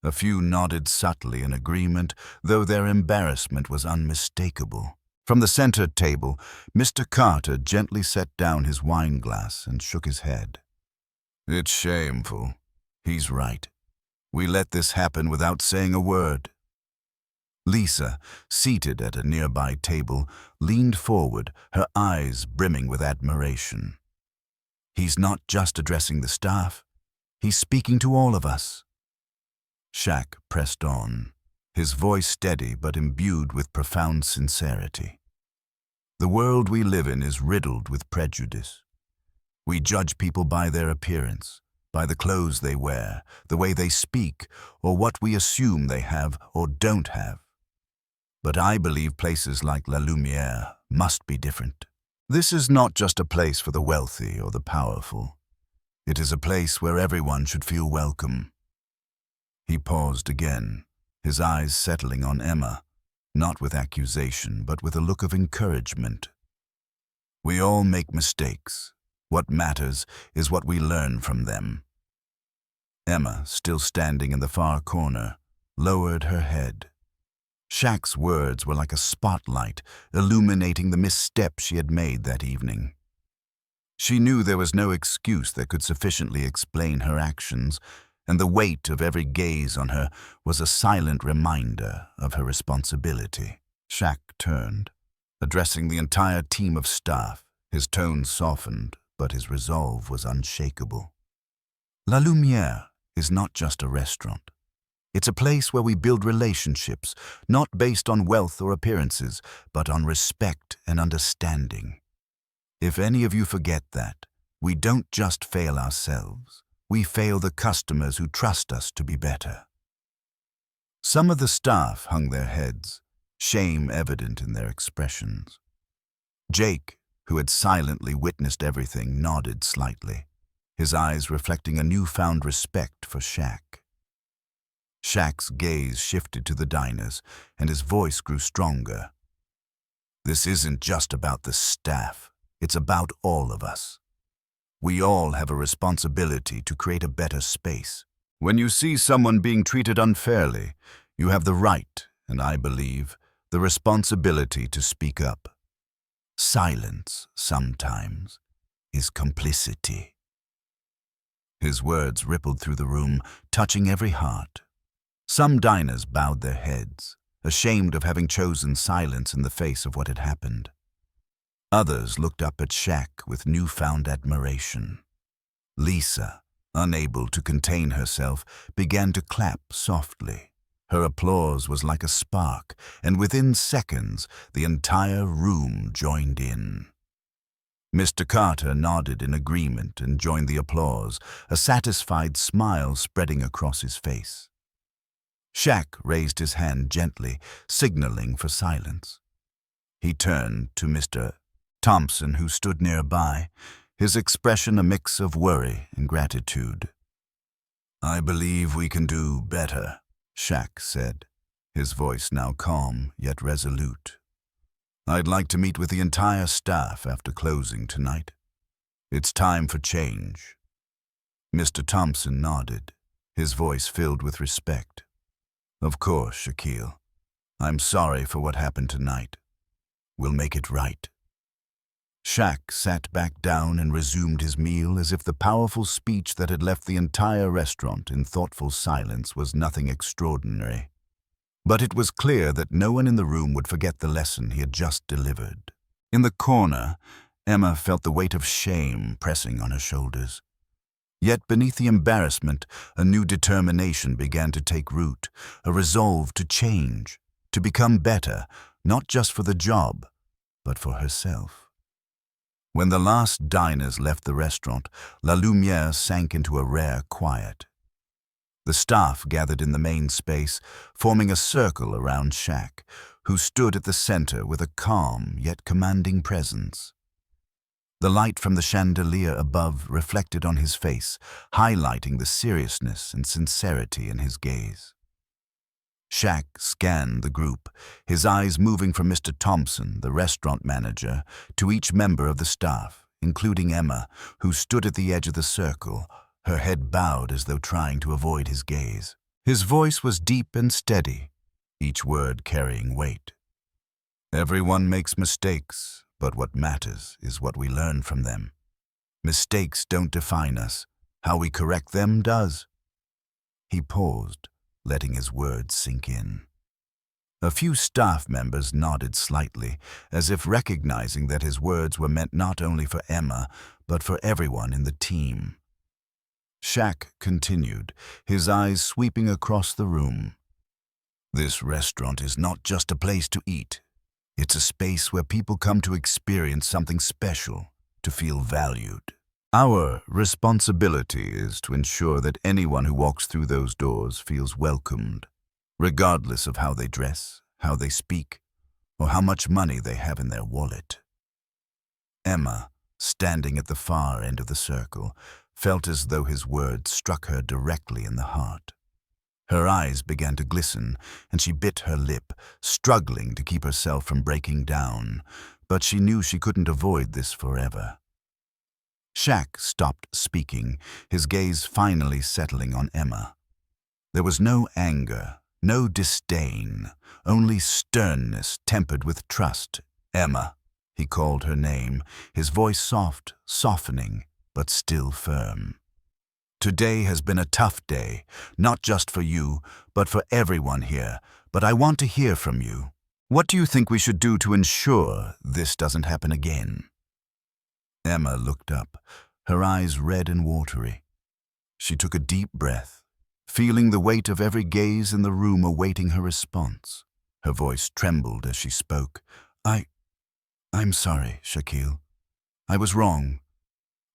[SPEAKER 1] A few nodded subtly in agreement, though their embarrassment was unmistakable. From the center table, Mr. Carter gently set down his wine glass and shook his head. "It's shameful. He's right. We let this happen without saying a word." Lisa, seated at a nearby table, leaned forward, her eyes brimming with admiration. "He's not just addressing the staff. He's speaking to all of us." Shaq pressed on, his voice steady but imbued with profound sincerity. "The world we live in is riddled with prejudice. We judge people by their appearance, by the clothes they wear, the way they speak, or what we assume they have or don't have. But I believe places like La Lumère must be different. This is not just a place for the wealthy or the powerful. It is a place where everyone should feel welcome." He paused again, his eyes settling on Emma, not with accusation, but with a look of encouragement. "We all make mistakes. What matters is what we learn from them." Emma, still standing in the far corner, lowered her head. Shaq's words were like a spotlight, illuminating the misstep she had made that evening. She knew there was no excuse that could sufficiently explain her actions, and the weight of every gaze on her was a silent reminder of her responsibility. Shaq turned, addressing the entire team of staff. His tone softened, but his resolve was unshakable. La Lumère is not just a restaurant. It's a place where we build relationships, not based on wealth or appearances, but on respect and understanding. If any of you forget that, we don't just fail ourselves. We fail the customers who trust us to be better. Some of the staff hung their heads, shame evident in their expressions. Jake, who had silently witnessed everything, nodded slightly, his eyes reflecting a newfound respect for Shaq. Shaq's gaze shifted to the diners, and his voice grew stronger. "This isn't just about the staff. It's about all of us. We all have a responsibility to create a better space. When you see someone being treated unfairly, you have the right, and I believe, the responsibility to speak up. Silence, sometimes, is complicity." His words rippled through the room, touching every heart. Some diners bowed their heads, ashamed of having chosen silence in the face of what had happened. Others looked up at Shaq with newfound admiration. Lisa, unable to contain herself, began to clap softly. Her applause was like a spark, and within seconds, the entire room joined in. Mr. Carter nodded in agreement and joined the applause, a satisfied smile spreading across his face. Shaq raised his hand gently, signaling for silence. He turned to Mr. Thompson, who stood nearby, his expression a mix of worry and gratitude. "I believe we can do better," Shaq said, his voice now calm yet resolute. "I'd like to meet with the entire staff after closing tonight. It's time for change." Mr. Thompson nodded, his voice filled with respect. "Of course, Shaquille. I'm sorry for what happened tonight. We'll make it right." Shaq sat back down and resumed his meal as if the powerful speech that had left the entire restaurant in thoughtful silence was nothing extraordinary. But it was clear that no one in the room would forget the lesson he had just delivered. In the corner, Emma felt the weight of shame pressing on her shoulders. Yet beneath the embarrassment, a new determination began to take root, a resolve to change, to become better, not just for the job, but for herself. When the last diners left the restaurant, La Lumère sank into a rare quiet. The staff gathered in the main space, forming a circle around Shaq, who stood at the center with a calm yet commanding presence. The light from the chandelier above reflected on his face, highlighting the seriousness and sincerity in his gaze. Shaq scanned the group, his eyes moving from Mr. Thompson, the restaurant manager, to each member of the staff, including Emma, who stood at the edge of the circle, her head bowed as though trying to avoid his gaze. His voice was deep and steady, each word carrying weight. "Everyone makes mistakes, but what matters is what we learn from them. Mistakes don't define us. How we correct them does." He paused, letting his words sink in. A few staff members nodded slightly, as if recognizing that his words were meant not only for Emma, but for everyone in the team. Shaq continued, his eyes sweeping across the room. "This restaurant is not just a place to eat. It's a space where people come to experience something special, to feel valued. Our responsibility is to ensure that anyone who walks through those doors feels welcomed, regardless of how they dress, how they speak, or how much money they have in their wallet." Emma, standing at the far end of the circle, felt as though his words struck her directly in the heart. Her eyes began to glisten, and she bit her lip, struggling to keep herself from breaking down, but she knew she couldn't avoid this forever. Shaq stopped speaking, his gaze finally settling on Emma. There was no anger, no disdain, only sternness tempered with trust. "Emma," he called her name, his voice soft, softening, but still firm. "Today has been a tough day, not just for you, but for everyone here, but I want to hear from you. What do you think we should do to ensure this doesn't happen again?" Emma looked up, her eyes red and watery. She took a deep breath, feeling the weight of every gaze in the room awaiting her response. Her voice trembled as she spoke. I'm sorry, Shaquille. I was wrong.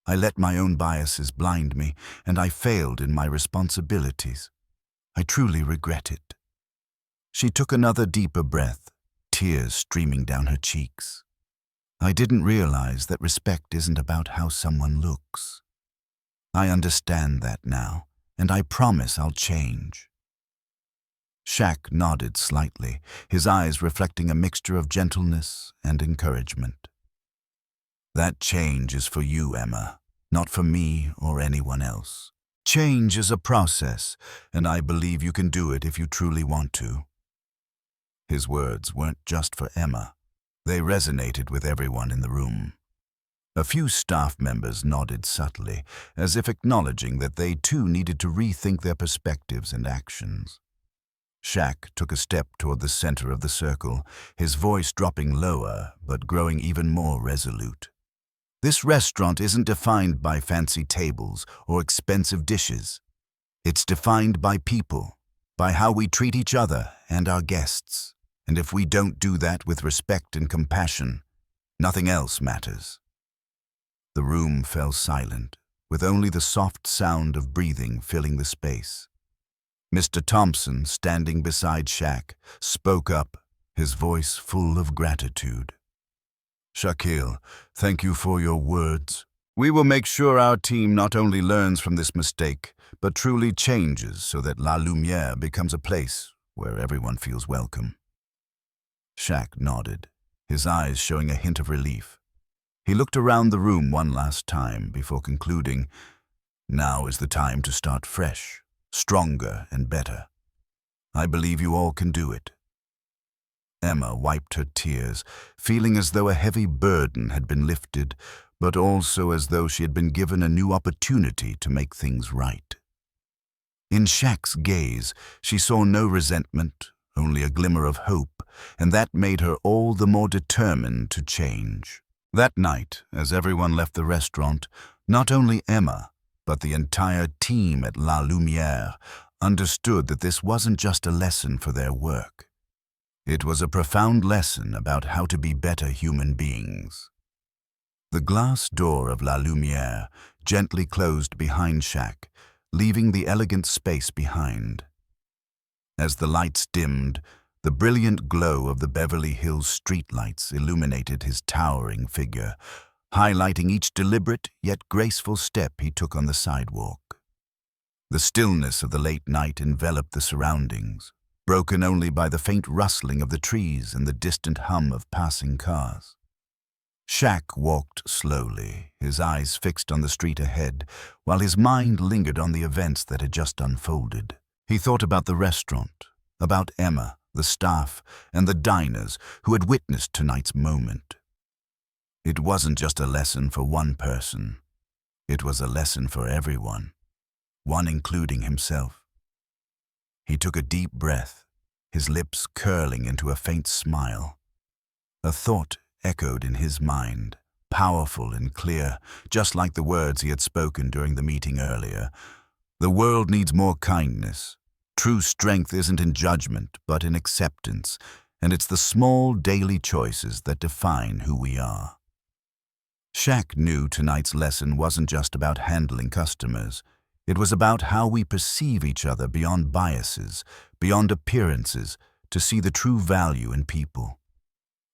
[SPEAKER 1] I let my own biases blind me, and I failed in my responsibilities. I truly regret it." She took another deeper breath, tears streaming down her cheeks. "I didn't realize that respect isn't about how someone looks. I understand that now, and I promise I'll change." Shaq nodded slightly, his eyes reflecting a mixture of gentleness and encouragement. "That change is for you, Emma, not for me or anyone else. Change is a process, and I believe you can do it if you truly want to." His words weren't just for Emma. They resonated with everyone in the room. A few staff members nodded subtly, as if acknowledging that they too needed to rethink their perspectives and actions. Shaq took a step toward the center of the circle, his voice dropping lower but growing even more resolute. This restaurant isn't defined by fancy tables or expensive dishes. It's defined by people, by how we treat each other and our guests. And if we don't do that with respect and compassion, nothing else matters. The room fell silent, with only the soft sound of breathing filling the space. Mr. Thompson, standing beside Shaq, spoke up, his voice full of gratitude. "Shaquille, thank you for your words. We will make sure our team not only learns from this mistake, but truly changes so that La Lumère becomes a place where everyone feels welcome." Shaq nodded, his eyes showing a hint of relief. He looked around the room one last time before concluding, "Now is the time to start fresh, stronger and better. I believe you all can do it." Emma wiped her tears, feeling as though a heavy burden had been lifted, but also as though she had been given a new opportunity to make things right. In Shaq's gaze, she saw no resentment, only a glimmer of hope, and that made her all the more determined to change. That night, as everyone left the restaurant, not only Emma, but the entire team at La Lumère understood that this wasn't just a lesson for their work. It was a profound lesson about how to be better human beings. The glass door of La Lumère gently closed behind Shaq, leaving the elegant space behind. As the lights dimmed, the brilliant glow of the Beverly Hills streetlights illuminated his towering figure, highlighting each deliberate yet graceful step he took on the sidewalk. The stillness of the late night enveloped the surroundings, broken only by the faint rustling of the trees and the distant hum of passing cars. Shaq walked slowly, his eyes fixed on the street ahead, while his mind lingered on the events that had just unfolded. He thought about the restaurant, about Emma, the staff, and the diners who had witnessed tonight's moment. It wasn't just a lesson for one person. It was a lesson for everyone, one including himself. He took a deep breath, his lips curling into a faint smile. A thought echoed in his mind, powerful and clear, just like the words he had spoken during the meeting earlier. The world needs more kindness. True strength isn't in judgment, but in acceptance, and it's the small daily choices that define who we are. Shaq knew tonight's lesson wasn't just about handling customers. It was about how we perceive each other beyond biases, beyond appearances, to see the true value in people.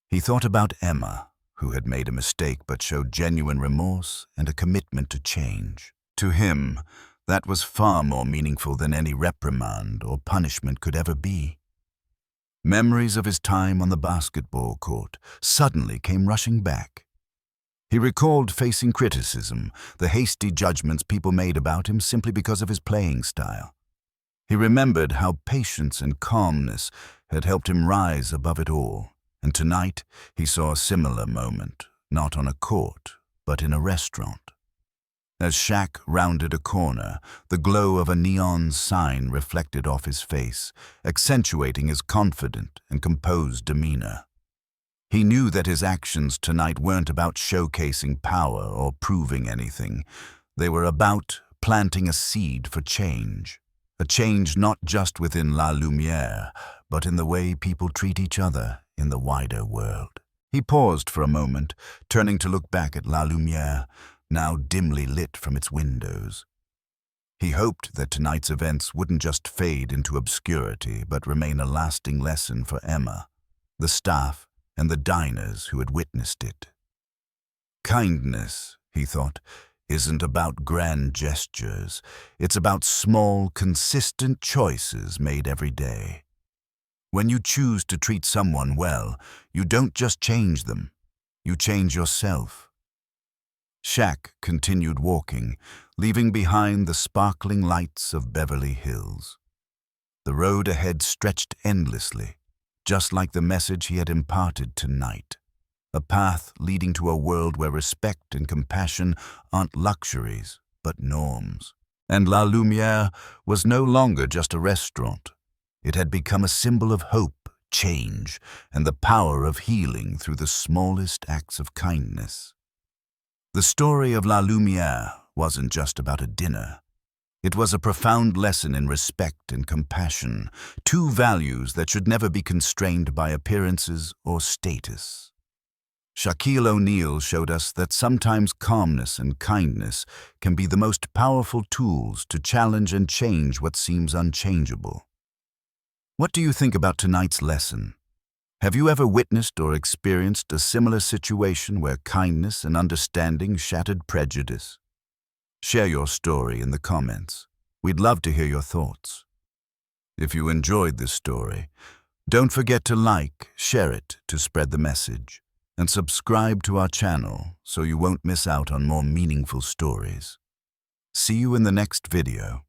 [SPEAKER 1] He thought about Emma, who had made a mistake but showed genuine remorse and a commitment to change. To him, that was far more meaningful than any reprimand or punishment could ever be. Memories of his time on the basketball court suddenly came rushing back. He recalled facing criticism, the hasty judgments people made about him simply because of his playing style. He remembered how patience and calmness had helped him rise above it all, and tonight he saw a similar moment, not on a court, but in a restaurant. As Shaq rounded a corner, the glow of a neon sign reflected off his face, accentuating his confident and composed demeanor. He knew that his actions tonight weren't about showcasing power or proving anything. They were about planting a seed for change. A change not just within La Lumère, but in the way people treat each other in the wider world. He paused for a moment, turning to look back at La Lumère, now dimly lit from its windows. He hoped that tonight's events wouldn't just fade into obscurity, but remain a lasting lesson for Emma, the staff, and the diners who had witnessed it. Kindness, he thought, isn't about grand gestures. It's about small, consistent choices made every day. When you choose to treat someone well, you don't just change them, you change yourself. Shaq continued walking, leaving behind the sparkling lights of Beverly Hills. The road ahead stretched endlessly, just like the message he had imparted tonight. A path leading to a world where respect and compassion aren't luxuries, but norms. And La Lumère was no longer just a restaurant. It had become a symbol of hope, change, and the power of healing through the smallest acts of kindness. The story of La Lumère wasn't just about a dinner. It was a profound lesson in respect and compassion, two values that should never be constrained by appearances or status. Shaquille O'Neal showed us that sometimes calmness and kindness can be the most powerful tools to challenge and change what seems unchangeable. What do you think about tonight's lesson? Have you ever witnessed or experienced a similar situation where kindness and understanding shattered prejudice? Share your story in the comments. We'd love to hear your thoughts. If you enjoyed this story, don't forget to like, share it to spread the message, and subscribe to our channel so you won't miss out on more meaningful stories. See you in the next video.